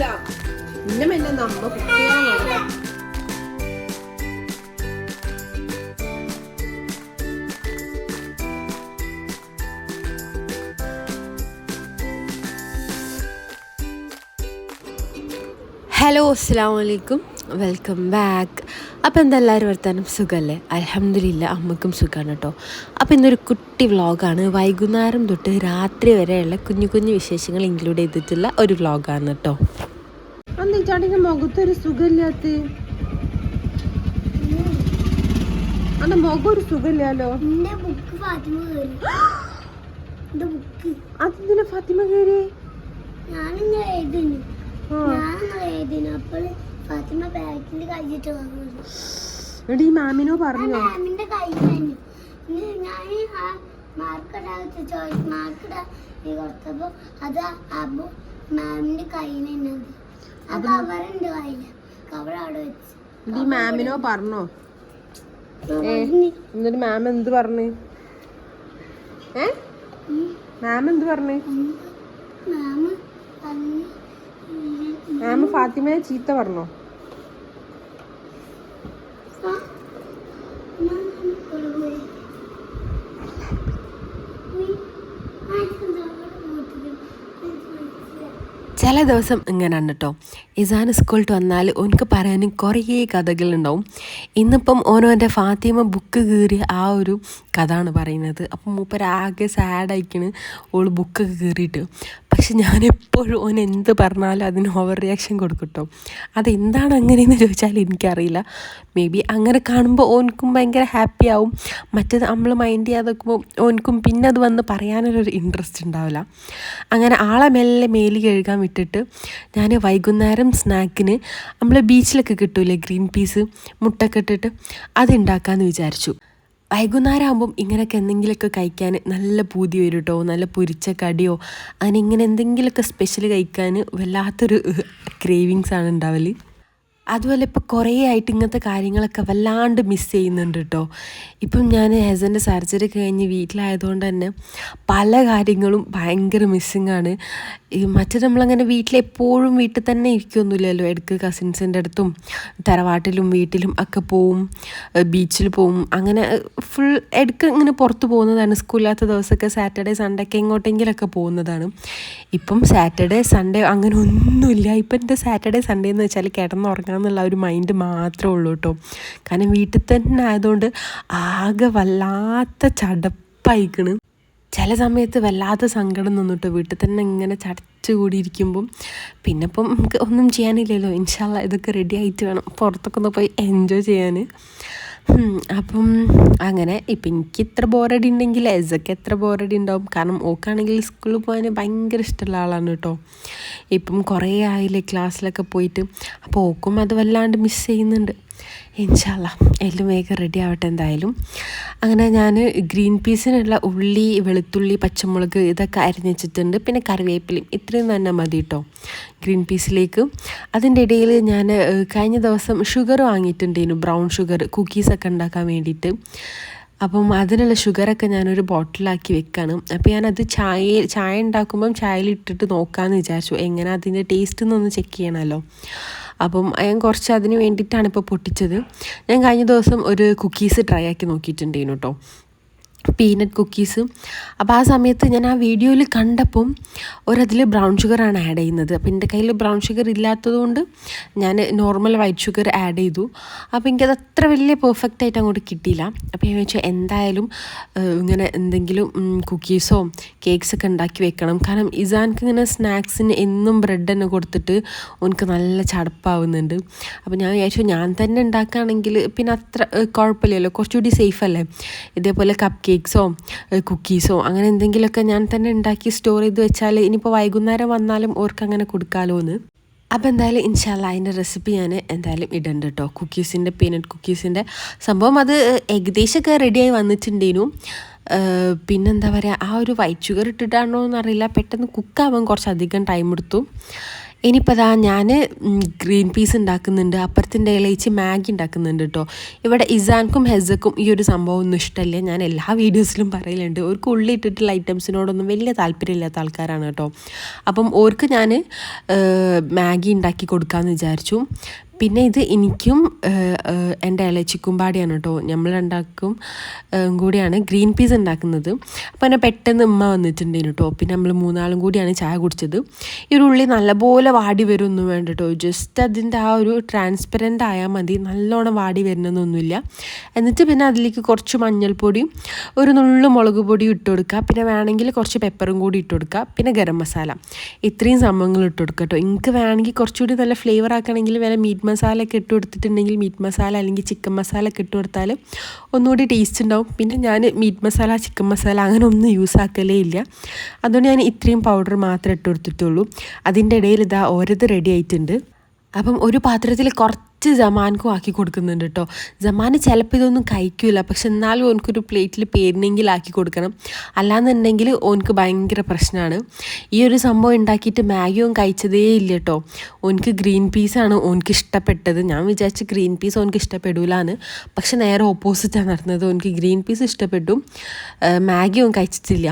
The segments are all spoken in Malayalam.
പറ്റൂല. പിന്നെ മെല്ലെ നമ്മ കുട്ടികളാണ്. ഹലോ, അസ്സലാമു അലൈക്കും, വെൽക്കം ബാക്ക്. അപ്പോൾ എന്തെല്ലാവരും വർത്താനം, സുഖമല്ലേ? അൽഹംദുലില്ലാ, അമ്മക്കും സുഖമാണ് കേട്ടോ. അപ്പോൾ ഇന്നൊരു കുട്ടി വ്ളോഗാണ്. വൈകുന്നേരം തൊട്ട് രാത്രി വരെയുള്ള കുഞ്ഞു കുഞ്ഞു വിശേഷങ്ങൾ ഇൻക്ലൂഡ് ചെയ്തിട്ടുള്ള ഒരു വ്ളോഗാണ് കേട്ടോ. അന്നെച്ചാട്ടിൻ്റെ മുഖത്തൊരു സുഖമില്ലാത്ത അന്റെ മുഖം ഒരു സുഖമില്ലല്ലോ. അതെന്തിനാ ഫാത്തിമ കയറി? എടി മാമിനോ പറഞ്ഞോ? മാമിനോ പറഞ്ഞോ? എന്നിട്ട് മാം എന്ത് പറഞ്ഞു? മാം എന്ത് പറഞ്ഞു? മാം ഫാത്തിമയെ ചീത്ത പറഞ്ഞോ? ചില ദിവസം ഇങ്ങനെയാണ് കേട്ടോ. ഇസാൻ സ്കൂളിൽ വന്നാൽ ഓനക്ക് പറയാനും കുറേ കഥകളുണ്ടാവും. ഇന്നിപ്പം ഓനോൻ്റെ ഫാത്തിമ ബുക്ക് കീറിയ ആ ഒരു കഥയാണ് പറയുന്നത്. അപ്പം മൂപ്പരാകെ സാഡായിക്കണ് ഓൾ ബുക്കൊക്കെ കീറിയിട്ട്. പക്ഷെ ഞാനെപ്പോഴും ഓൻ എന്ത് പറഞ്ഞാലും അതിന് ഓവർ റിയാക്ഷൻ കൊടുക്കും കേട്ടോ. അതെന്താണ് അങ്ങനെയെന്ന് ചോദിച്ചാൽ എനിക്കറിയില്ല. മേ ബി അങ്ങനെ കാണുമ്പോൾ ഓനക്കും ഭയങ്കര ഹാപ്പി ആവും. മറ്റേത് നമ്മൾ മൈൻഡ് ചെയ്യാതെ നോക്കുമ്പോൾ ഓനക്കും പിന്നെ അത് വന്ന് പറയാനൊരു ഇൻട്രസ്റ്റ് ഉണ്ടാവില്ല. അങ്ങനെ ആളെ മെല്ലെ മേലി കഴുകാൻ വിട്ടിട്ട് ഞാൻ വൈകുന്നേരം സ്നാക്കിന് നമ്മൾ ബീച്ചിലൊക്കെ കിട്ടൂലേ ഗ്രീൻ പീസ് മുട്ടൊക്കെ ഇട്ടിട്ട് അതുണ്ടാക്കാമെന്ന് വിചാരിച്ചു. വൈകുന്നേരം ആകുമ്പം ഇങ്ങനെയൊക്കെ എന്തെങ്കിലുമൊക്കെ കഴിക്കാൻ നല്ല പൂതി വരും കേട്ടോ. നല്ല പൊരിച്ച കടിയോ അതിനിങ്ങനെ എന്തെങ്കിലുമൊക്കെ സ്പെഷ്യൽ കഴിക്കാൻ വല്ലാത്തൊരു ക്രേവിങ്സാണ് ഉണ്ടാവല്. അതുപോലെ ഇപ്പോൾ കുറേ ആയിട്ട് ഇങ്ങനത്തെ കാര്യങ്ങളൊക്കെ വല്ലാണ്ട് മിസ് ചെയ്യുന്നുണ്ട് കേട്ടോ. ഇപ്പം ഞാൻ ഹെസൻ്റെ സർജറി കഴിഞ്ഞ് വീട്ടിലായതുകൊണ്ട് തന്നെ പല കാര്യങ്ങളും ഭയങ്കര മിസ്സിങ് ആണ്. മറ്റേ നമ്മളങ്ങനെ വീട്ടിലെപ്പോഴും വീട്ടിൽ തന്നെ ഇരിക്കുകയൊന്നുമില്ലല്ലോ. ഇടയ്ക്ക് കസിൻസിൻ്റെ അടുത്തും തറവാട്ടിലും വീട്ടിലും ഒക്കെ പോവും, ബീച്ചിൽ പോവും, അങ്ങനെ ഫുൾ ഇടയ്ക്ക് ഇങ്ങനെ പുറത്ത് പോകുന്നതാണ്. സ്കൂളില്ലാത്ത ദിവസമൊക്കെ സാറ്റർഡേ സൺഡേ ഒക്കെ എങ്ങോട്ടെങ്കിലൊക്കെ പോകുന്നതാണ്. ഇപ്പം സാറ്റർഡേ സൺഡേ അങ്ങനെ ഒന്നുമില്ല. ഇപ്പം എൻ്റെ സാറ്റർഡേ സൺഡേ എന്ന് വെച്ചാൽ കിടന്നുറങ്ങാൻ എന്നുള്ള ഒരു മൈൻഡ് മാത്രമേ ഉള്ളൂ കേട്ടോ. കാരണം വീട്ടിൽ തന്നെ ആയതുകൊണ്ട് ആകെ വല്ലാത്ത ചടപ്പായിക്കണ്. ചില സമയത്ത് വല്ലാത്ത സങ്കടം തോന്നിട്ടോ വീട്ടിൽ തന്നെ ഇങ്ങനെ ചടച്ചു കൂടിയിരിക്കുമ്പം. പിന്നെ ഇപ്പം നമുക്ക് ഒന്നും ചെയ്യാനില്ലല്ലോ. ഇൻഷാ അല്ലാ ഇതൊക്കെ റെഡി ആയിട്ട് വേണം പുറത്തൊക്കെ ഒന്ന് പോയി എൻജോയ് ചെയ്യാൻ. അപ്പം അങ്ങനെ ഇപ്പം എനിക്ക് ഇത്ര ബോറടി ഉണ്ടെങ്കിൽ എസൊക്കെ എത്ര ബോറടി ഉണ്ടാവും. കാരണം ഓക്കാണെങ്കിൽ സ്കൂളിൽ പോകാൻ ഭയങ്കര ഇഷ്ടമുള്ള ആളാണ് കേട്ടോ. ഇപ്പം കുറേ ആയില്ലേ ക്ലാസ്സിലൊക്കെ പോയിട്ട്. അപ്പോൾ ഓക്കും അത് വല്ലാണ്ട് മിസ് ചെയ്യുന്നുണ്ട്. ഇൻഷാ അല്ലാ എല്ലാം വേഗം റെഡി ആവട്ടെ എന്തായാലും. അങ്ങനെ ഞാൻ ഗ്രീൻ പീസിനുള്ള ഉള്ളി, വെളുത്തുള്ളി, പച്ചമുളക് ഇതൊക്കെ അരിഞ്ഞ് വെച്ചിട്ടുണ്ട്. പിന്നെ കറിവേപ്പിലയും ഇത്രയും തന്നെ മതി കേട്ടോ ഗ്രീൻ പീസിലേക്ക്. അതിൻ്റെ ഇടയിൽ ഞാൻ കഴിഞ്ഞ ദിവസം ഷുഗർ വാങ്ങിയിട്ടുണ്ടായിരുന്നു, ബ്രൗൺ ഷുഗർ കുക്കീസൊക്കെ ഉണ്ടാക്കാൻ വേണ്ടിയിട്ട്. അപ്പം അതിനുള്ള ഷുഗറൊക്കെ ഞാനൊരു ബോട്ടിലാക്കി വെക്കാണ്. അപ്പോൾ ഞാനത് ചായ ഉണ്ടാക്കുമ്പം ചായയിലിട്ടിട്ട് നോക്കാമെന്ന് വിചാരിച്ചു. എങ്ങനെ അതിൻ്റെ ടേസ്റ്റ് എന്നൊന്ന് ചെക്ക് ചെയ്യണമല്ലോ. അപ്പം ഞാൻ കുറച്ച് അതിന് വേണ്ടിയിട്ടാണ് ഇപ്പോൾ പൊട്ടിച്ചത്. ഞാൻ കഴിഞ്ഞ ദിവസം ഒരു കുക്കീസ് ട്രൈ ആക്കി നോക്കിയിട്ടുണ്ടായിരുന്നു കേട്ടോ, പീനട്ട് കുക്കീസ്. അപ്പോൾ ആ സമയത്ത് ഞാൻ ആ വീഡിയോയിൽ കണ്ടപ്പം ഒരതിൽ ബ്രൗൺ ഷുഗറാണ് ആഡ് ചെയ്യുന്നത്. അപ്പോൾ എൻ്റെ കയ്യിൽ ബ്രൗൺ ഷുഗർ ഇല്ലാത്തതുകൊണ്ട് ഞാൻ നോർമൽ വൈറ്റ് ഷുഗർ ആഡ് ചെയ്തു. അപ്പോൾ എനിക്കത് അത്ര വലിയ പെർഫെക്റ്റ് ആയിട്ട് അങ്ങോട്ട് കിട്ടിയില്ല. അപ്പോൾ ഞാൻ വെച്ചാൽ എന്തായാലും ഇങ്ങനെ എന്തെങ്കിലും കുക്കീസോ കേക്ക്സൊക്കെ ഉണ്ടാക്കി വെക്കണം. കാരണം ഇസാൻക്ക് ഇങ്ങനെ സ്നാക്സിന് എന്നും ബ്രെഡ് തന്നെ കൊടുത്തിട്ട് എനിക്ക് നല്ല ചടപ്പാവുന്നുണ്ട്. അപ്പോൾ ഞാൻ വിചാരിച്ചു ഞാൻ തന്നെ ഉണ്ടാക്കുകയാണെങ്കിൽ പിന്നെ അത്ര കുഴപ്പമില്ലല്ലോ, കുറച്ചുകൂടി സേഫ് അല്ലേ. ഇതേപോലെ കപ്പ് കേക്ക്സോ കുക്കീസോ അങ്ങനെ എന്തെങ്കിലുമൊക്കെ ഞാൻ തന്നെ ഉണ്ടാക്കി സ്റ്റോർ ചെയ്ത് വെച്ചാൽ ഇനിയിപ്പോൾ വൈകുന്നേരം വന്നാലും ഓർക്ക് അങ്ങനെ കൊടുക്കാമല്ലോ എന്ന്. അപ്പോൾ എന്തായാലും ഇൻഷാ അല്ലാ അതിൻ്റെ റെസിപ്പി ഞാൻ എന്തായാലും ഇടുന്നുണ്ട് കേട്ടോ. കുക്കീസിൻ്റെ പീനട്ട് കുക്കീസിൻ്റെ സംഭവം അത് ഏകദേശമൊക്കെ റെഡിയായി വന്നിട്ടുണ്ടേനു. പിന്നെന്താ പറയുക, ആ ഒരു വൈറ്റ് ഷുഗർ ഇട്ടിട്ടാണോ എന്നറിയില്ല, പെട്ടെന്ന് കുക്കാവാൻ കുറച്ചധികം ടൈം എടുത്തു. ഇനിയിപ്പോൾ അതാ ഞാൻ ഗ്രീൻ പീസ് ഉണ്ടാക്കുന്നുണ്ട്, അപ്പുറത്തിൻ്റെ ഇളയിച്ച് മാഗി ഉണ്ടാക്കുന്നുണ്ട് കേട്ടോ. ഇവിടെ ഇസാൻക്കും ഹെസക്കും ഈ ഒരു സംഭവം ഒന്നും ഇഷ്ടമല്ല, ഞാൻ എല്ലാ വീഡിയോസിലും പറയലുണ്ട്. അവർക്ക് ഉള്ളി ഇട്ടിട്ടുള്ള ഐറ്റംസിനോടൊന്നും വലിയ താല്പര്യമില്ലാത്ത ആൾക്കാരാണ് കേട്ടോ. അപ്പം ഓർക്ക് ഞാൻ മാഗി ഉണ്ടാക്കി കൊടുക്കാമെന്ന് വിചാരിച്ചു. പിന്നെ ഇത് എനിക്കും എൻ്റെ ഇളച്ചിക്കും പാടിയാണ് കേട്ടോ, നമ്മൾ രണ്ടാൾക്കും കൂടിയാണ് ഗ്രീൻ പീസ് ഉണ്ടാക്കുന്നത്. അപ്പോൾ എന്നെ പെട്ടെന്ന് ഉമ്മ വന്നിട്ടുണ്ടായിരുന്നു കേട്ടോ. പിന്നെ നമ്മൾ മൂന്നാളും കൂടിയാണ് ചായ കുടിച്ചത്. ഈ ഒരു ഉള്ളി നല്ലപോലെ വാടി വരുമൊന്നും വേണ്ട കേട്ടോ, ജസ്റ്റ് അതിൻ്റെ ആ ഒരു ട്രാൻസ്പെറൻ്റ് ആയാൽ മതി, നല്ലോണം വാടി വരുന്നതൊന്നുമില്ല. എന്നിട്ട് പിന്നെ അതിലേക്ക് കുറച്ച് മഞ്ഞൾപ്പൊടിയും ഒരു നുള്ളു മുളക് പൊടിയും ഇട്ട് കൊടുക്കുക. പിന്നെ വേണമെങ്കിൽ കുറച്ച് പെപ്പറും കൂടി ഇട്ട് കൊടുക്കുക. പിന്നെ ഗരം മസാല, ഇത്രയും സംഭവങ്ങൾ ഇട്ട് കൊടുക്കുക കേട്ടോ. എനിക്ക് വേണമെങ്കിൽ കുറച്ചുകൂടി നല്ല ഫ്ലേവർ ആക്കണമെങ്കിൽ വേറെ മീറ്റ് മസാല ഒക്കെ ഇട്ട് കൊടുത്തിട്ടുണ്ടെങ്കിൽ മീറ്റ് മസാല അല്ലെങ്കിൽ ചിക്കൻ മസാല ഒക്കെ ഇട്ട് കൊടുത്താൽ ഒന്നുകൂടി ടേസ്റ്റ് ഉണ്ടാവും. പിന്നെ ഞാൻ മീറ്റ് മസാല ചിക്കൻ മസാല അങ്ങനെ ഒന്നും യൂസ് ആക്കലേ ഇല്ല, അതുകൊണ്ട് ഞാൻ ഇത്രയും പൗഡർ മാത്രമേ ഇട്ട് കൊടുത്തിട്ടുള്ളൂ. അതിൻ്റെ ഇടയിൽ ഇതാ ഓരോത് റെഡി ആയിട്ടുണ്ട്. അപ്പം ഒരു പാത്രത്തിൽ കുറച്ച് ജമാൻക്കും ആക്കി കൊടുക്കുന്നുണ്ട് കേട്ടോ. ജമാന് ചിലപ്പോൾ ഇതൊന്നും കഴിക്കില്ല, പക്ഷെ എന്നാലും ഓനക്കൊരു പ്ലേറ്റിൽ പേരിനെങ്കിൽ ആക്കി കൊടുക്കണം, അല്ലാന്നുണ്ടെങ്കിൽ ഓനക്ക് ഭയങ്കര പ്രശ്നമാണ്. ഈ ഒരു സംഭവം ഉണ്ടാക്കിയിട്ട് മാഗിയും കഴിച്ചതേ ഇല്ല കേട്ടോ. ഓനക്ക് ഗ്രീൻ പീസാണ് ഓനക്ക് ഇഷ്ടപ്പെട്ടത്. ഞാൻ വിചാരിച്ച് ഗ്രീൻ പീസ് ഓനക്ക് ഇഷ്ടപ്പെടില്ലാന്ന്, പക്ഷെ നേരെ ഓപ്പോസിറ്റാണ് നടന്നത്. ഓനക്ക് ഗ്രീൻ പീസ് ഇഷ്ടപ്പെട്ടു, മാഗി ഓൻ കഴിച്ചിട്ടില്ല.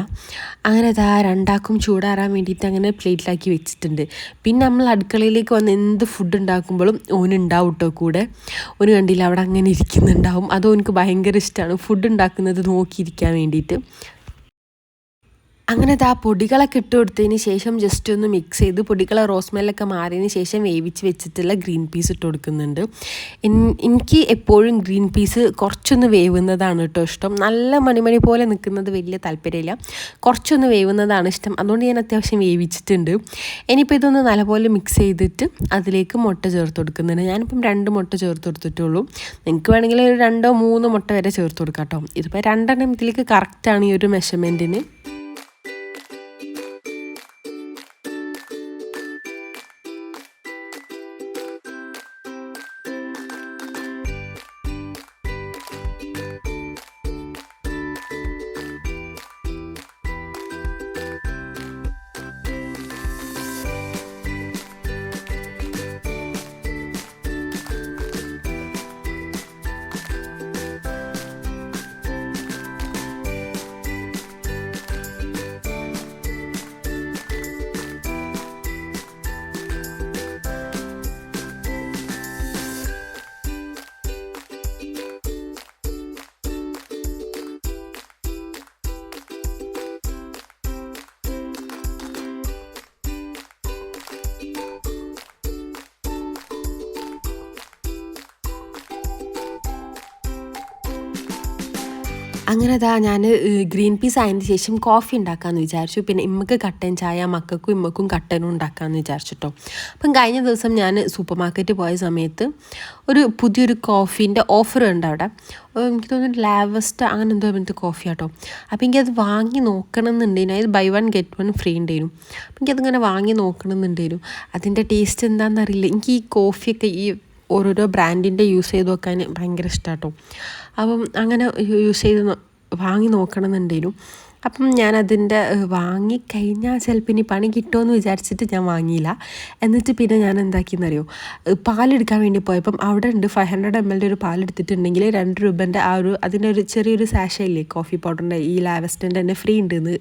അങ്ങനെ അതാ രണ്ടാക്കും ചൂടാറാൻ വേണ്ടിയിട്ട് അങ്ങനെ പ്ലേറ്റിലാക്കി വെച്ചിട്ടുണ്ട്. പിന്നെ നമ്മൾ അടുക്കളയിലേക്ക് വന്ന് എന്ത് ഫുഡ് ഉണ്ടാക്കുമ്പോഴും ഓനുണ്ടാവും കേട്ടോ കൂടെ. ഓന് കണ്ടില്ല അവിടെ അങ്ങനെ ഇരിക്കുന്നുണ്ടാവും. അത് ഓനക്ക് ഭയങ്കര ഇഷ്ടമാണ് ഫുഡ് ഉണ്ടാക്കുന്നത് നോക്കിയിരിക്കാൻ വേണ്ടിയിട്ട്. അങ്ങനെ ആ പൊടികളൊക്കെ ഇട്ട് കൊടുത്തതിന് ശേഷം ജസ്റ്റ് ഒന്ന് മിക്സ് ചെയ്ത് പൊടികളെ റോസ്മെല്ലൊക്കെ മാറിയതിന് ശേഷം വേവിച്ച് വെച്ചിട്ടുള്ള ഗ്രീൻ പീസ് ഇട്ട് കൊടുക്കുന്നുണ്ട്. എനിക്ക് എപ്പോഴും ഗ്രീൻ പീസ് കുറച്ചൊന്ന് വേവുന്നതാണ് കേട്ടോ ഇഷ്ടം. നല്ല മണിമണി പോലെ നിൽക്കുന്നത് വലിയ താല്പര്യമില്ല, കുറച്ചൊന്ന് വേവുന്നതാണ് ഇഷ്ടം. അതുകൊണ്ട് ഞാൻ അത്യാവശ്യം വേവിച്ചിട്ടുണ്ട്. ഇനിയിപ്പോൾ ഇതൊന്ന് നല്ലപോലെ മിക്സ് ചെയ്തിട്ട് അതിലേക്ക് മുട്ട ചേർത്ത് കൊടുക്കുന്നുണ്ട്. ഞാനിപ്പം 2 മുട്ട ചേർത്ത് കൊടുത്തിട്ടുള്ളൂ. നിങ്ങൾക്ക് വേണമെങ്കിൽ ഒരു 2-3 മുട്ട വരെ ചേർത്ത് കൊടുക്കാം കേട്ടോ. ഇതിപ്പോൾ 2 ഇതിലേക്ക് കറക്റ്റാണ് ഈ ഒരു മെഷർമെൻറ്റിന്. അങ്ങനെ ഞാൻ ഗ്രീൻ പീസ് ആയതിന് ശേഷം കോഫി ഉണ്ടാക്കാമെന്ന് വിചാരിച്ചു. പിന്നെ ഇമ്മക്ക് കട്ടൻ ചായ, മക്കൾക്കും ഇമ്മക്കും കട്ടനും ഉണ്ടാക്കാമെന്ന് വിചാരിച്ചിട്ടോ. അപ്പം കഴിഞ്ഞ ദിവസം ഞാൻ സൂപ്പർ മാർക്കറ്റിൽ പോയ സമയത്ത് ഒരു പുതിയൊരു കോഫീൻ്റെ ഓഫർ ഉണ്ട് അവിടെ. എനിക്ക് തോന്നുന്നു ലാവസ്റ്റ് അങ്ങനെ എന്തോ പറഞ്ഞിട്ട് കോഫി ആട്ടോ. അപ്പോൾ എനിക്കത് വാങ്ങി നോക്കണം എന്നുണ്ടായിരുന്നു. അത് ബൈ 1 get 1 ഫ്രീ ഉണ്ടായിരുന്നു. അപ്പം എനിക്കതിങ്ങനെ വാങ്ങി നോക്കണം എന്നുണ്ടായിരുന്നു. അതിൻ്റെ ടേസ്റ്റ് എന്താണെന്നറിയില്ല. എനിക്ക് ഈ കോഫിയൊക്കെ ഈ ഓരോരോ ബ്രാൻഡിൻ്റെ യൂസ് ചെയ്ത് നോക്കാൻ ഭയങ്കര ഇഷ്ടമാട്ടോ. അപ്പം അങ്ങനെ യൂസ് ചെയ്ത് വാങ്ങി നോക്കണം എന്നുണ്ടായിരുന്നു. അപ്പം ഞാനതിൻ്റെ വാങ്ങിക്കഴിഞ്ഞാൽ ചിലപ്പോൾ ഇനി പണി കിട്ടുമെന്ന് വിചാരിച്ചിട്ട് ഞാൻ വാങ്ങിയില്ല. എന്നിട്ട് പിന്നെ ഞാൻ എന്താക്കിയെന്നറിയോ, പാലെടുക്കാൻ വേണ്ടി പോയപ്പം അവിടെ ഉണ്ട് 500 ml ഒരു പാലെടുത്തിട്ടുണ്ടെങ്കിൽ 2 രൂപേൻ്റെ ആ ഒരു അതിൻ്റെ ഒരു ചെറിയൊരു സാഷയില്ലേ കോഫി പൗഡറിൻ്റെ ഈ ലാവസ്റ്റൻ്റെ തന്നെ ഫ്രീ ഉണ്ടെന്ന്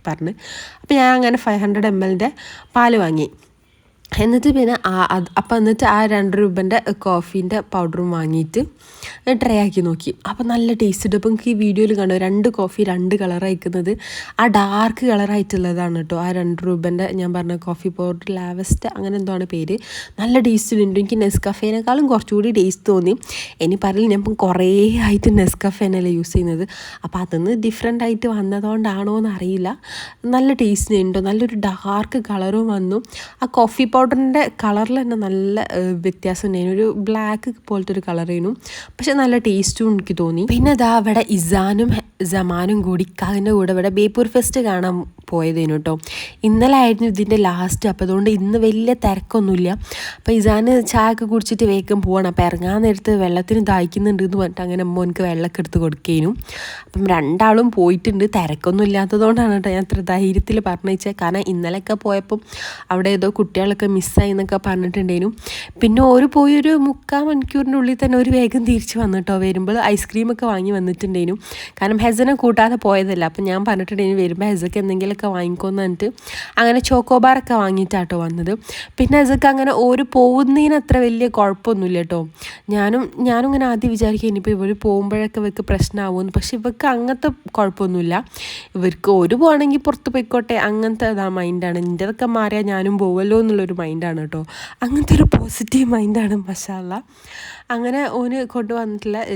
പറഞ്ഞ്. അപ്പോൾ ഞാൻ അങ്ങനെ 500 ml പാല് വാങ്ങി. എന്നിട്ട് പിന്നെ എന്നിട്ട് ആ 2 രൂപേൻ്റെ കോഫീൻ്റെ പൗഡറും വാങ്ങിയിട്ട് ട്രൈ ആക്കി നോക്കി. അപ്പോൾ നല്ല ടേസ്റ്റ് ഉണ്ട്. അപ്പോൾ എനിക്ക് ഈ വീഡിയോയിൽ കണ്ടോ 2 കോഫി 2 കളറായിരിക്കുന്നത് ആ ഡാർക്ക് കളറായിട്ടുള്ളതാണ് കേട്ടോ. ആ 2 രൂപേൻ്റെ ഞാൻ പറഞ്ഞ കോഫി പൗഡർ ലാവസ്റ്റ് അങ്ങനെ എന്തോ ആണ് പേര്. നല്ല ടേസ്റ്റ് ഉണ്ട്. എനിക്ക് നെസ്കഫേനേക്കാളും കുറച്ചുകൂടി ടേസ്റ്റ് തോന്നി. ഇനി പറയില്ല, ഞാൻ ഇപ്പം കുറേ ആയിട്ട് നെസ്കഫേനല്ലേ യൂസ് ചെയ്യുന്നത്. അപ്പോൾ അതൊന്ന് ഡിഫറെൻ്റ് ആയിട്ട് വന്നതുകൊണ്ടാണോ എന്ന് അറിയില്ല. നല്ല ടേസ്റ്റ് ഉണ്ടോ, നല്ലൊരു ഡാർക്ക് കളറും വന്നു. ആ കോഫി പൗഡറിൻ്റെ കളറിൽ തന്നെ നല്ല വ്യത്യാസം ഉണ്ടായിരുന്നു. ഒരു ബ്ലാക്ക് പോലത്തെ ഒരു കളറായിരുന്നു, പക്ഷെ നല്ല ടേസ്റ്റും എനിക്ക് തോന്നി. പിന്നെ അവിടെ ഇസാനും സമാനും കൂടി അതിൻ്റെ കൂടെ ഇവിടെ ബേപ്പൂർ ഫെസ്റ്റ് കാണാൻ പോയതേനു കേട്ടോ. ഇന്നലെ ആയിരുന്നു ഇതിൻ്റെ ലാസ്റ്റ്. അപ്പോൾ അതുകൊണ്ട് ഇന്ന് വലിയ തിരക്കൊന്നുമില്ല. അപ്പോൾ ഇസാന് ചായ ഒക്കെ കുടിച്ചിട്ട് വേഗം പോകണം. അപ്പോൾ ഇറങ്ങാൻ നേരത്ത് വെള്ളത്തിന് ദാഹിക്കുന്നുണ്ട് എന്ന് പറഞ്ഞിട്ട് അങ്ങനെ മോനക്ക് വെള്ളമൊക്കെ എടുത്ത് കൊടുക്കേനു. അപ്പം രണ്ടാളും പോയിട്ടുണ്ട്. തിരക്കൊന്നും ഇല്ലാത്തതുകൊണ്ടാണ് കേട്ടോ ഞാൻ അത്ര ധൈര്യത്തിൽ പറഞ്ഞയച്ചത്. കാരണം ഇന്നലെയൊക്കെ പോയപ്പം അവിടെ ഏതോ കുട്ടികളൊക്കെ മിസ്സായി എന്നൊക്കെ പറഞ്ഞിട്ടുണ്ടേനു. പിന്നെ ഒരു പോയി ഒരു 3/4 മണിക്കൂറിൻ്റെ ഉള്ളിൽ തന്നെ ഒരു വേഗം തിരിച്ച് വന്നിട്ടോ. വരുമ്പോൾ ഐസ്ക്രീമൊക്കെ വാങ്ങി വന്നിട്ടുണ്ടേനു. കാരണം ഹെസനെ കൂട്ടാതെ പോയതല്ല. അപ്പം ഞാൻ പറഞ്ഞിട്ടുണ്ടേനു വരുമ്പോൾ ഹെസക്ക് എന്തെങ്കിലുമൊക്കെ വാങ്ങിക്കുമെന്ന് പറഞ്ഞിട്ട് അങ്ങനെ ചോക്കോബാറൊക്കെ വാങ്ങിയിട്ടാട്ടോ വന്നത്. പിന്നെ ഹെസക്ക് അങ്ങനെ ഒരു പോകുന്നതിന് അത്ര വലിയ കുഴപ്പമൊന്നുമില്ല കേട്ടോ. ഞാനും ഇങ്ങനെ ആദ്യം വിചാരിക്കും ഇനിയിപ്പോൾ ഇവർ പോകുമ്പോഴൊക്കെ ഇവർക്ക് പ്രശ്നമാവുമെന്ന്. പക്ഷെ ഇവർക്ക് അങ്ങനത്തെ കുഴപ്പമൊന്നുമില്ല. ഇവർക്ക് ഒരു പോകണമെങ്കിൽ പുറത്ത് പോയിക്കോട്ടെ അങ്ങനത്തെ മൈൻഡാണ്. എൻ്റെതൊക്കെ മാറിയാൽ ഞാനും പോവല്ലോ എന്നുള്ളൊരു മൈൻഡാണ് കേട്ടോ. അങ്ങനത്തെ ഒരു പോസിറ്റീവ് മൈൻഡാണ് മാഷാ അല്ലാ. അങ്ങനെ ഓന് കൊണ്ടുവന്നിട്ടുള്ള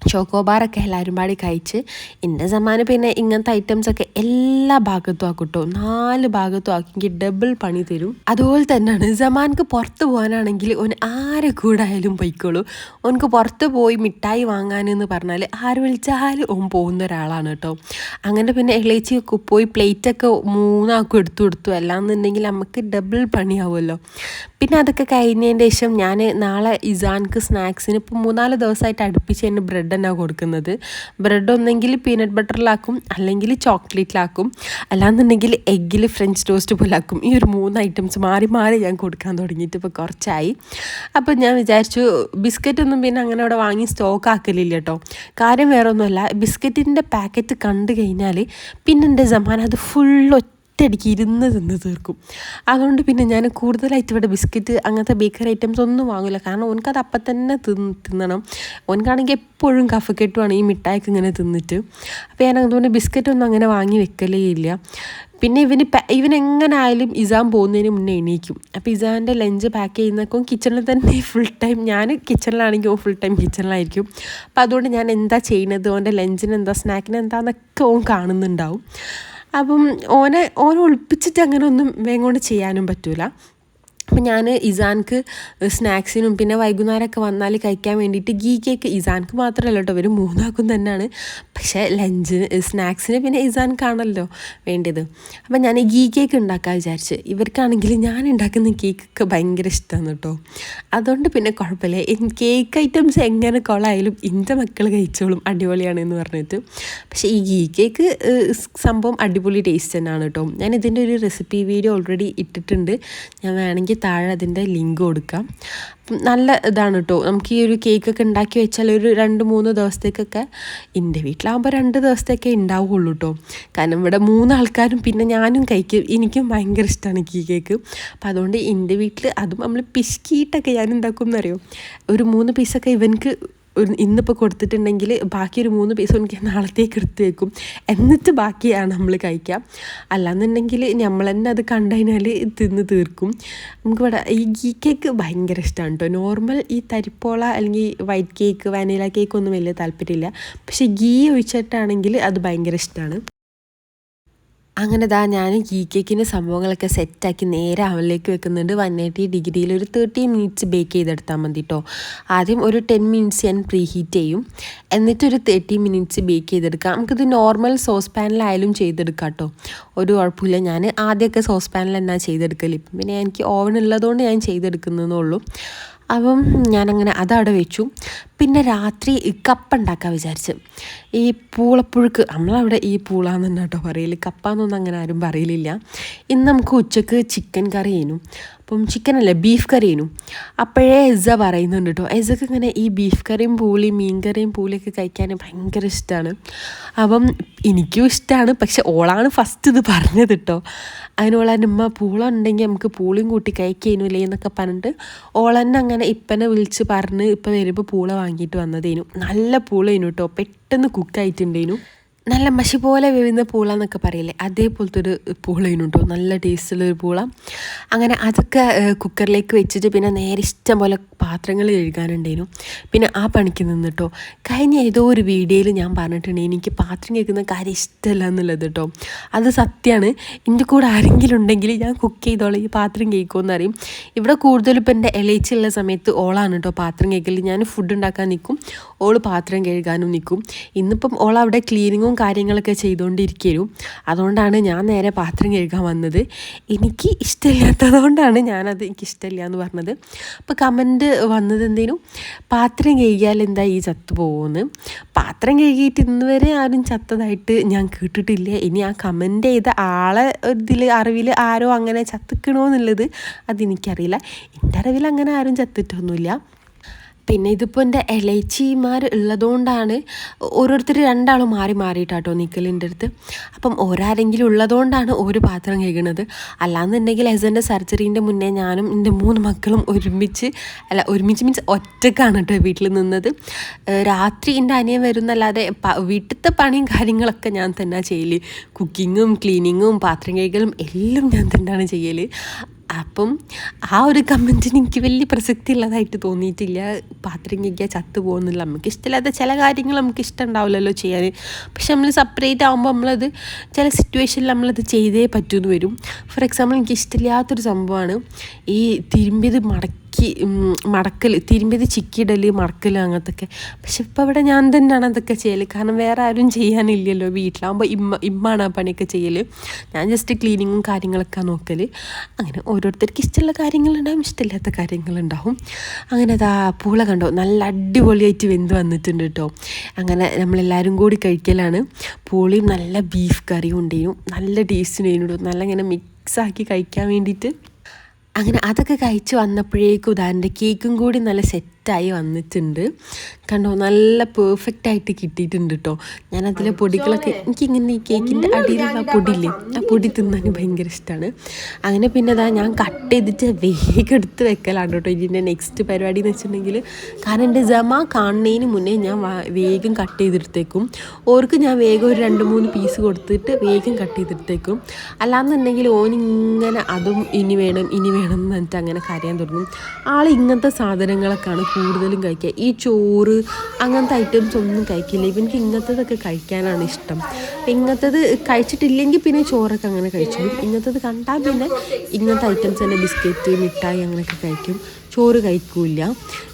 ചോക്കോബാറൊക്കെ എല്ലാവരും പാടി കഴിച്ച്. എൻ്റെ സമ്മാനം പിന്നെ ഇങ്ങനത്തെ ഐറ്റംസൊക്കെ എല്ലാ ഭാഗത്തും ആക്കിട്ടോ. 4 ഭാഗത്തും ആക്കിയെങ്കിൽ ഡബിൾ പണി തരും. അതുപോലെ തന്നെയാണ് സമാൻക്ക് പുറത്ത് പോകാനാണെങ്കിൽ ഓൻ ആരെ കൂടായാലും പോയിക്കോളൂ. ഓനക്ക് പുറത്ത് പോയി മിഠായി വാങ്ങാനെന്ന് പറഞ്ഞാൽ ആര് വിളിച്ചാലും ഓൻ പോകുന്ന ഒരാളാണ് കേട്ടോ. അങ്ങനെ പിന്നെ ഇളയിച്ചൊക്കെ പോയി പ്ലേറ്റൊക്കെ 3 ആക്കും എടുത്തു കൊടുത്തു. അല്ലാന്നുണ്ടെങ്കിൽ നമുക്ക് ഡബിൾ പണിയാവുമല്ലോ. പിന്നെ അതൊക്കെ കഴിഞ്ഞതിൻ്റെ ശേഷം ഞാൻ നാളെ ഇസാൻക്ക് സ്നാക്സിന് ഇപ്പോൾ 3-4 ദിവസമായിട്ട് അടുപ്പിച്ച് തന്നെ ബ്രെഡ് തന്നെ കൊടുക്കുന്നത്. ബ്രെഡ് ഒന്നെങ്കിൽ പീനട്ട് ബട്ടറിലാക്കും, അല്ലെങ്കിൽ ചോക്ലേറ്റിലാക്കും, അല്ലാന്നുണ്ടെങ്കിൽ എഗ്ഗിൽ ഫ്രഞ്ച് ടോസ്റ്റ് പോലെ ആക്കും. ഈ ഒരു 3 ഐറ്റംസ് മാറി മാറി ഞാൻ കൊടുക്കാൻ തുടങ്ങിയിട്ട് ഇപ്പോൾ കുറച്ചായി. അപ്പോൾ ഞാൻ വിചാരിച്ചു ബിസ്ക്കറ്റൊന്നും പിന്നെ അങ്ങനെ അവിടെ വാങ്ങി സ്റ്റോക്ക് ആക്കലില്ല കേട്ടോ. കാര്യം വേറെ ഒന്നുമല്ല, ബിസ്ക്കറ്റിൻ്റെ പാക്കറ്റ് കണ്ടു കഴിഞ്ഞാൽ പിന്നെ എൻ്റെ സമാനം അത് ഫുള്ള് ഒറ്റയടിക്ക് ഇരുന്ന് തിന്ന് തീർക്കും. അതുകൊണ്ട് പിന്നെ ഞാൻ കൂടുതലായിട്ട് ഇവിടെ ബിസ്ക്കറ്റ് അങ്ങനത്തെ ബേക്കറി ഐറ്റംസ് ഒന്നും വാങ്ങില്ല. കാരണം ഓനക്കത് അപ്പം തന്നെ തിന്നണം. ഓനക്കാണെങ്കിൽ എപ്പോഴും കഫക്കെട്ടുമാണ് ഈ മിഠായിക്ക് ഇങ്ങനെ തിന്നിട്ട്. അപ്പോൾ ഞാൻ അതുകൊണ്ട് ബിസ്ക്കറ്റൊന്നും അങ്ങനെ വാങ്ങി വെക്കലേ ഇല്ല. പിന്നെ ഇവനെങ്ങനെ ആയാലും ഇസാൻ പോകുന്നതിന് മുന്നേ എണീക്കും. അപ്പോൾ ഇസാൻ്റെ ലഞ്ച് പാക്ക് ചെയ്യുന്നേക്കും കിച്ചണിൽ തന്നെ ഫുൾ ടൈം. ഞാൻ കിച്ചണിലാണെങ്കിൽ ഓൻ ഫുൾ ടൈം കിച്ചണിലായിരിക്കും. അപ്പോൾ അതുകൊണ്ട് ഞാൻ എന്താ ചെയ്യുന്നത്, ഓൻ്റെ ലഞ്ചിന് എന്താ സ്നാക്കിന് എന്താണെന്നൊക്കെ ഓൻ കാണുന്നുണ്ടാവും. അപ്പം ഓനെ ഒളിപ്പിച്ചിട്ട് അങ്ങനെ ഒന്നും വേഗം കൊണ്ട് ചെയ്യാനും പറ്റില്ല. അപ്പം ഞാൻ ഇസാൻക്ക് സ്നാക്സിനും പിന്നെ വൈകുന്നേരമൊക്കെ വന്നാൽ കഴിക്കാൻ വേണ്ടിയിട്ട് ഗീ കേക്ക് ഇസാൻക്ക് മാത്രമല്ല കേട്ടോ, ഇവർ 3 ആക്കും തന്നെയാണ്. പക്ഷേ സ്നാക്സിന് പിന്നെ ഇസാൻക്കാണല്ലോ വേണ്ടത്. അപ്പം ഞാൻ ഗീ കേക്ക് ഉണ്ടാക്കാൻ വിചാരിച്ച്. ഇവർക്കാണെങ്കിൽ ഞാൻ ഉണ്ടാക്കുന്ന കേക്കൊക്കെ ഭയങ്കര ഇഷ്ടമാണ് കേട്ടോ. അതുകൊണ്ട് പിന്നെ കുഴപ്പമില്ല, കേക്ക് ഐറ്റംസ് എങ്ങനെ കൊളായാലും എൻ്റെ മക്കൾ കഴിച്ചോളും അടിപൊളിയാണെന്ന് പറഞ്ഞിട്ട്. പക്ഷേ ഈ ഗീ കേക്ക് സംഭവം അടിപൊളി ടേസ്റ്റ് തന്നെയാണ് കേട്ടോ. ഞാൻ ഇതിൻ്റെ ഒരു റെസിപ്പി വീഡിയോ ഓൾറെഡി ഇട്ടിട്ടുണ്ട്. ഞാൻ വേണമെങ്കിൽ താഴെ അതിൻ്റെ ലിങ്ക് കൊടുക്കാം. നല്ല ഇതാണ് കേട്ടോ. നമുക്ക് ഈ ഒരു കേക്കൊക്കെ ഉണ്ടാക്കി വെച്ചാൽ ഒരു 2-3 ദിവസത്തേക്കൊക്കെ, എൻ്റെ വീട്ടിലാകുമ്പോൾ 2 ദിവസത്തേക്കേ ഉണ്ടാവുള്ളൂ കേട്ടോ. കാരണം ഇവിടെ 3 ആൾക്കാരും പിന്നെ ഞാനും കഴിക്കും. എനിക്കും ഭയങ്കര ഇഷ്ടമാണ് ഈ കേക്ക്. അപ്പം അതുകൊണ്ട് എൻ്റെ വീട്ടിൽ അതും നമ്മൾ പിശുക്കിയിട്ടൊക്കെ ഞാൻ ഉണ്ടാക്കും എന്നറിയോ. ഒരു 3 പീസൊക്കെ ഇവനക്ക് ഇന്നിപ്പോൾ കൊടുത്തിട്ടുണ്ടെങ്കിൽ ബാക്കി ഒരു 3 പീസ് എനിക്ക് നാളത്തേക്ക് എടുത്ത് വെക്കും. എന്നിട്ട് ബാക്കിയാണ് നമ്മൾ കഴിക്കുക. അല്ലാന്നുണ്ടെങ്കിൽ നമ്മൾ തന്നെ അത് കണ്ടു കഴിഞ്ഞാൽ തിന്ന് തീർക്കും. നമുക്കിവിടെ ഈ ഗീ കേക്ക് ഭയങ്കര ഇഷ്ടമാണ് കേട്ടോ. നോർമൽ ഈ തരിപ്പോള അല്ലെങ്കിൽ വൈറ്റ് കേക്ക്, വാനില കേക്ക് ഒന്നും വലിയ താല്പര്യമില്ല. പക്ഷേ ഗീ ഒഴിച്ചിട്ടാണെങ്കിൽ അത് ഭയങ്കര ഇഷ്ടമാണ്. അങ്ങനെ ഞാൻ ഗീ കേക്കിൻ്റെ സംഭവങ്ങളൊക്കെ സെറ്റാക്കി നേരെ അവനിലേക്ക് വെക്കുന്നുണ്ട്. 180 ഡിഗ്രിയിൽ ഒരു 30 മിനിറ്റ്സ് ബേക്ക് ചെയ്തെടുത്താൽ മതി കേട്ടോ. ആദ്യം ഒരു 10 മിനിറ്റ്സ് ഞാൻ പ്രീ ഹീറ്റ് ചെയ്യും, എന്നിട്ടൊരു 30 മിനിറ്റ്സ് ബേക്ക് ചെയ്തെടുക്കാം. നമുക്കിത് നോർമൽ സോസ് പാനിലായാലും ചെയ്തെടുക്കാം കേട്ടോ, ഒരു കുഴപ്പമില്ല. ഞാൻ ആദ്യമൊക്കെ സോസ് പാനിൽ തന്നെ ചെയ്തെടുക്കൽ. ഇപ്പം പിന്നെ എനിക്ക് ഓവൻ ഉള്ളതുകൊണ്ട് ഞാൻ ചെയ്തെടുക്കുന്നതെന്നേ ഉള്ളൂ. അപ്പം ഞാനങ്ങനെ അതവിടെ വെച്ചു. പിന്നെ രാത്രി കപ്പ ഉണ്ടാക്കാൻ വിചാരിച്ചു. ഈ പൂളപ്പുഴുക്ക്, നമ്മളവിടെ ഈ പൂളാന്ന് തന്നെ കേട്ടോ പറയൽ, കപ്പാന്നൊന്നും അങ്ങനെ ആരും പറയലില്ല. ഇന്ന് നമുക്ക് ഉച്ചക്ക് ചിക്കൻ കറി ചെയ്യുന്നു. അപ്പം ചിക്കനല്ല, ബീഫ് കറി ചെയ്യുന്നു. അപ്പോഴേ എസ പറയുന്നുണ്ട് കേട്ടോ. എസക്ക് ഇങ്ങനെ ഈ ബീഫ് കറിയും പൂളിയും മീൻ കറിയും പൂളിയൊക്കെ കഴിക്കാൻ ഭയങ്കര ഇഷ്ടമാണ്. അപ്പം എനിക്കും ഇഷ്ടമാണ്. പക്ഷെ ഓളാണ് ഫസ്റ്റ് ഇത് പറഞ്ഞത് കേട്ടോ. അതിനോളെ ഉമ്മ പൂള ഉണ്ടെങ്കിൽ നമുക്ക് പൂളിയും കൂട്ടി കഴിക്കാനില്ലേ എന്നൊക്കെ പറഞ്ഞിട്ട് ഓളന്നെ അങ്ങനെ ഇപ്പനെ വിളിച്ച് പറഞ്ഞ് ഇപ്പം വരുമ്പോൾ പൂള വാങ്ങിയിട്ട് വന്നതേനു. നല്ല പൂളേനു കേട്ടോ, പെട്ടെന്ന് കുക്കായിട്ടുണ്ടേനു. നല്ല മഷി പോലെ വേവുന്ന പൂള എന്നൊക്കെ പറയില്ലേ, അതേപോലത്തെ ഒരു പൂളേനു കേട്ടോ. നല്ല ടേസ്റ്റുള്ളൊരു പൂള. അങ്ങനെ അതൊക്കെ കുക്കറിലേക്ക് വെച്ചിട്ട് പിന്നെ നേരെ ഇഷ്ടം പോലെ പാത്രങ്ങൾ കഴുകാനുണ്ടേനു. പിന്നെ ആ പണിക്ക് നിന്നിട്ടോ. കഴിഞ്ഞ ഏതോ ഒരു വീഡിയോയിൽ ഞാൻ പറഞ്ഞിട്ടുണ്ട് എനിക്ക് പാത്രം കേൾക്കുന്ന കാര്യം ഇഷ്ടമല്ല എന്നുള്ളത് കേട്ടോ. അത് സത്യമാണ്. എൻ്റെ കൂടെ ആരെങ്കിലും ഉണ്ടെങ്കിൽ ഞാൻ കുക്ക് ചെയ്തോളാം, ഈ പാത്രം കേൾക്കുമെന്ന് അറിയും. ഇവിടെ കൂടുതലും ഇപ്പം എൻ്റെ ഇളയിച്ചുള്ള സമയത്ത് ഓളാണ് കേട്ടോ പാത്രം കേൾക്കൽ. ഞാൻ ഫുഡ് ഉണ്ടാക്കാൻ നിൽക്കും, ഓൾ പാത്രം കഴുകാനും നിൽക്കും. ഇന്നിപ്പം ഓൾ അവിടെ ക്ലീനിങ്ങും കാര്യങ്ങളൊക്കെ ചെയ്തുകൊണ്ടിരിക്കും. അതുകൊണ്ടാണ് ഞാൻ നേരെ പാത്രം കഴുകാൻ വന്നത്. എനിക്ക് ഇഷ്ടമില്ലാത്തതുകൊണ്ടാണ് ഞാനത് എനിക്കിഷ്ടമില്ല എന്ന് പറഞ്ഞത്. അപ്പോൾ കമൻറ്റ് വന്നത് എന്തേനും പാത്രം കഴുകിയാൽ എന്താ ഈ ചത്തു പോകുമെന്ന്. പാത്രം കഴുകിയിട്ട് ഇന്ന് വരെ ആരും ചത്തതായിട്ട് ഞാൻ കേട്ടിട്ടില്ല. ഇനി ആ കമൻറ്റ് ചെയ്ത ആളെ ഇതിൽ അറിവിൽ ആരോ അങ്ങനെ ചത്തിക്കണോന്നുള്ളത് അതെനിക്കറിയില്ല. എൻ്റെ അറിവിൽ അങ്ങനെ ആരും ചത്തിട്ടൊന്നുമില്ല. പിന്നെ ഇതിപ്പോൾ എൻ്റെ ഇളയച്ചിമാർ ഉള്ളതുകൊണ്ടാണ് ഓരോരുത്തർ രണ്ടാളും മാറി മാറിയിട്ടാട്ടോ നിൽക്കലിൻ്റെ അടുത്ത്. അപ്പം ഓരാരെങ്കിലും ഉള്ളതുകൊണ്ടാണ് ഒരു പാത്രം കഴുകണത്. അല്ലാന്നുണ്ടെങ്കിൽ എസൻ്റെ സർജറീൻ്റെ മുന്നേ ഞാനും എൻ്റെ 3 മക്കളും ഒരുമിച്ച് മീൻസ് ഒറ്റക്കാണ് കേട്ടോ വീട്ടിൽ നിന്നത്. രാത്രി എൻ്റെ അനിയൻ വരുന്നല്ലാതെ വീട്ടിലത്തെ പണിയും കാര്യങ്ങളൊക്കെ ഞാൻ തന്നെ ചെയ്യൽ. കുക്കിങ്ങും ക്ലീനിങ്ങും പാത്രം കഴുകലും എല്ലാം ഞാൻ തന്നെയാണ് ചെയ്യൽ. അപ്പം ആ ഒരു കമൻറ്റിന് എനിക്ക് വലിയ പ്രസക്തി ഉള്ളതായിട്ട് തോന്നിയിട്ടില്ല. പാത്രം കഴുകിയാൽ ചത്തു പോകുന്നില്ല. നമുക്ക് ഇഷ്ടമില്ലാത്ത ചില കാര്യങ്ങൾ നമുക്ക് ഇഷ്ടം ഉണ്ടാവില്ലല്ലോ ചെയ്യാൻ. പക്ഷെ നമ്മൾ സെപ്പറേറ്റ് ആകുമ്പോൾ നമ്മളത് ചില സിറ്റുവേഷനിൽ നമ്മളത് ചെയ്തേ പറ്റുമെന്ന് വരും. ഫോർ എക്സാമ്പിൾ എനിക്ക് ഇഷ്ടമില്ലാത്തൊരു സംഭവമാണ് ഈ തിരുമ്പിയത് മടക്കൽ, തിരുമ്പിയത് ചിക്കിയിടൽ, മടക്കൽ അങ്ങനത്തൊക്കെ. പക്ഷെ ഇപ്പോൾ ഇവിടെ ഞാൻ തന്നെയാണ് അതൊക്കെ ചെയ്യൽ. കാരണം വേറെ ആരും ചെയ്യാനില്ലല്ലോ. വീട്ടിലാകുമ്പോൾ ഇമ്മാണ് ആ പണിയൊക്കെ ചെയ്യൽ. ഞാൻ ജസ്റ്റ് ക്ലീനിങ്ങും കാര്യങ്ങളൊക്കെ നോക്കൽ. അങ്ങനെ ഓരോരുത്തർക്ക് ഇഷ്ടമുള്ള കാര്യങ്ങളുണ്ടാവും, ഇഷ്ടമില്ലാത്ത കാര്യങ്ങളുണ്ടാവും. അങ്ങനെ അതാ പൂള കണ്ടോ നല്ല അടിപൊളിയായിട്ട് വെന്ത് വന്നിട്ടുണ്ട് കേട്ടോ. അങ്ങനെ നമ്മളെല്ലാവരും കൂടി കഴിക്കലാണ്. പൂളിയും നല്ല ബീഫ് കറിയും ഉണ്ടായിരുന്നു. നല്ല ടേസ്റ്റിനായിരുന്നു. നല്ല ഇങ്ങനെ മിക്സാക്കി കഴിക്കാൻ വേണ്ടിയിട്ട്. അങ്ങനെ അതൊക്കെ കഴിച്ച് വന്നപ്പോഴേക്കും ഉദാഹരണ കേക്കും കൂടി നല്ല സെറ്റായി വന്നിട്ടുണ്ട്. കണ്ടോ നല്ല പെർഫെക്റ്റായിട്ട് കിട്ടിയിട്ടുണ്ട് കേട്ടോ. ഞാനതിലെ പൊടികളൊക്കെ എനിക്കിങ്ങനെ ഈ കേക്കിൻ്റെ അടിയിലുള്ള പൊടിയില്ലേ, ആ പൊടി തിന്നാൻ ഭയങ്കര ഇഷ്ടമാണ്. അങ്ങനെ പിന്നെ അതാ ഞാൻ കട്ട് ചെയ്തിട്ട് വേഗം എടുത്ത് വെക്കലാണ് കേട്ടോ ഇതിൻ്റെ നെക്സ്റ്റ് പരിപാടി എന്ന് വെച്ചിട്ടുണ്ടെങ്കിൽ. കാരണം എൻ്റെ ജമ കാണുന്നതിന് മുന്നേ ഞാൻ വേഗം കട്ട് ചെയ്തെടുത്തേക്കും. ഓർക്ക് ഞാൻ വേഗം ഒരു 2-3 പീസ് കൊടുത്തിട്ട് വേഗം കട്ട് ചെയ്തെടുത്തേക്കും. അല്ലാന്നുണ്ടെങ്കിൽ ഓനിങ്ങനെ അതും ഇനി വേണം എന്ന് പറഞ്ഞിട്ട് അങ്ങനെ കരയാൻ തുടങ്ങും. ആൾ ഇങ്ങനത്തെ സാധനങ്ങളൊക്കെയാണ് കൂടുതലും കഴിക്കുക. ഈ ചോറ് അങ്ങനത്തെ ഐറ്റംസ് ഒന്നും കഴിക്കില്ല. ഇവർക്ക് ഇങ്ങനത്തതൊക്കെ കഴിക്കാനാണ് ഇഷ്ടം. ഇങ്ങനത്തത് കഴിച്ചിട്ടില്ലെങ്കിൽ പിന്നെ ചോറൊക്കെ അങ്ങനെ കഴിച്ചോളും. ഇങ്ങനത്തത് കണ്ടാൽ പിന്നെ ഇങ്ങനത്തെ ഐറ്റംസ് തന്നെ ബിസ്ക്കറ്റ്, മിഠായി അങ്ങനെയൊക്കെ കഴിക്കും. ചോറ് കഴിക്കില്ല.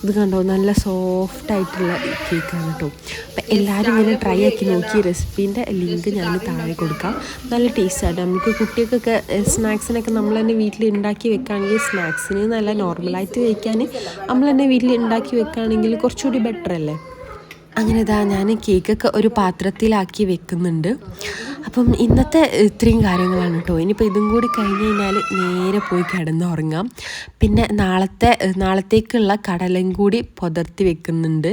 ഇത് കണ്ടോ നല്ല സോഫ്റ്റായിട്ടുള്ള കേക്കാണ് കേട്ടോ. അപ്പം എല്ലാവരും ഇങ്ങനെ ട്രൈ ആക്കി നോക്കി. റെസിപ്പീൻ്റെ ലിങ്ക് ഞാൻ താഴെ കൊടുക്കാം. നല്ല ടേസ്റ്റാണ്. നമുക്ക് കുട്ടികൾക്കൊക്കെ സ്നാക്സിനൊക്കെ നമ്മൾ തന്നെ വീട്ടിൽ ഉണ്ടാക്കി വെക്കുകയാണെങ്കിൽ, സ്നാക്സിന് നല്ല നോർമലായിട്ട് കഴിക്കാൻ നമ്മൾ തന്നെ വീട്ടിൽ ഉണ്ടാക്കി വെക്കുകയാണെങ്കിൽ കുറച്ചുകൂടി ബെറ്റർ അല്ലേ. അങ്ങനെ ഇതാ ഞാൻ കേക്കൊക്കെ ഒരു പാത്രത്തിലാക്കി വെക്കുന്നുണ്ട്. അപ്പം ഇന്നത്തെ ഇത്രയും കാര്യങ്ങളാണ് കേട്ടോ. ഇനിയിപ്പോൾ ഇതും കൂടി കഴിഞ്ഞ് കഴിഞ്ഞാൽ നേരെ പോയി കിടന്നുറങ്ങാം. പിന്നെ നാളത്തേക്കുള്ള കടലയും കൂടി പുതർത്തി വെക്കുന്നുണ്ട്.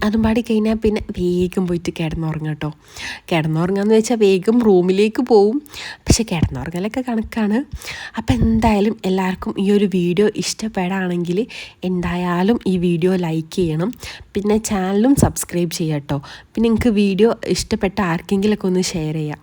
അതും പാടി കഴിഞ്ഞാൽ പിന്നെ വേഗം പോയിട്ട് കിടന്നുറങ്ങാം കേട്ടോ. കിടന്നുറങ്ങാന്ന് വെച്ചാൽ വേഗം റൂമിലേക്ക് പോവും. പക്ഷെ കിടന്നുറങ്ങലൊക്കെ കണക്കാണ്. അപ്പം എന്തായാലും എല്ലാവർക്കും ഈ ഒരു വീഡിയോ ഇഷ്ടപ്പെടുകയാണെങ്കിൽ എന്തായാലും ഈ വീഡിയോ ലൈക്ക് ചെയ്യണം. പിന്നെ ചാനലും സബ്സ്ക്രൈബ് ചെയ്യാം കേട്ടോ. പിന്നെ നിങ്ങൾക്ക് വീഡിയോ ഇഷ്ടപ്പെട്ട ആർക്കെങ്കിലുമൊക്കെ ഒന്ന് ഷെയർ ചെയ്യാം.